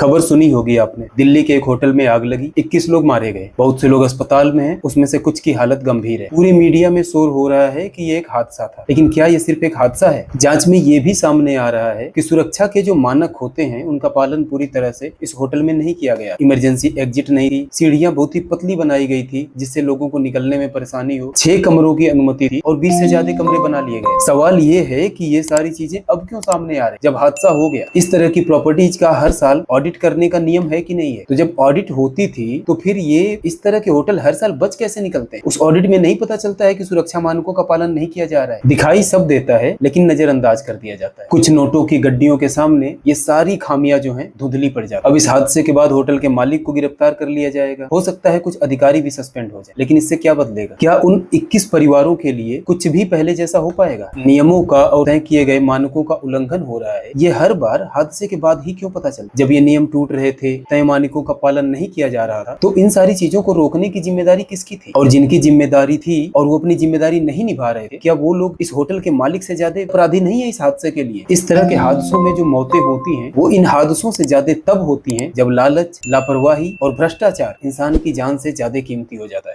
खबर सुनी होगी आपने, दिल्ली के एक होटल में आग लगी, 21 लोग मारे गए, बहुत से लोग अस्पताल में हैं, उसमें से कुछ की हालत गंभीर है। पूरी मीडिया में शोर हो रहा है कि ये एक हादसा था, लेकिन क्या ये सिर्फ एक हादसा है? जांच में ये भी सामने आ रहा है कि सुरक्षा के जो मानक होते हैं उनका पालन पूरी तरह से इस होटल में नहीं किया गया। इमरजेंसी एग्जिट नहीं थी, सीढ़ियां बहुत ही पतली बनाई गई थी जिससे लोगों को निकलने में परेशानी हो, 6 कमरों की अनुमति थी और 20 से ज्यादा कमरे बना लिए गए। सवाल ये है कि ये सारी चीजें अब क्यों सामने आ रही जब हादसा हो गया? इस तरह की प्रॉपर्टीज का हर साल ऑडिट करने का नियम है कि नहीं है? तो जब ऑडिट होती थी तो फिर ये इस तरह के होटल हर साल बच कैसे निकलते हैं? उस ऑडिट में नहीं पता चलता है कि सुरक्षा मानकों का पालन नहीं किया जा रहा है। दिखाई सब देता है लेकिन नजरअंदाज कर दिया जाता है। कुछ नोटों की गड्डियों के सामने ये सारी खामियां जो हैं धुंधली पड़ जाती है। अब इस हादसे के बाद होटल के मालिक को गिरफ्तार कर लिया जाएगा, हो सकता है कुछ अधिकारी भी सस्पेंड हो जाए, लेकिन इससे क्या बदलेगा? क्या उन 21 परिवारों के लिए कुछ भी पहले जैसा हो पाएगा? नियमों का और तय किए गए मानकों का उल्लंघन हो रहा है, ये हर बार हादसे के बाद ही क्यों पता चला? जब ये नियम टूट रहे थे, तय मानकों का पालन नहीं किया जा रहा था, तो इन सारी चीजों को रोकने की जिम्मेदारी किसकी थी? और जिनकी जिम्मेदारी थी और वो अपनी जिम्मेदारी नहीं निभा रहे थे, क्या वो लोग इस होटल के मालिक से ज्यादा अपराधी नहीं है इस हादसे के लिए? इस तरह के हादसों में जो मौतें होती हैं वो इन हादसों से ज्यादा तब होती हैं जब लालच, लापरवाही और भ्रष्टाचार इंसान की जान से ज्यादा कीमती हो जाता है।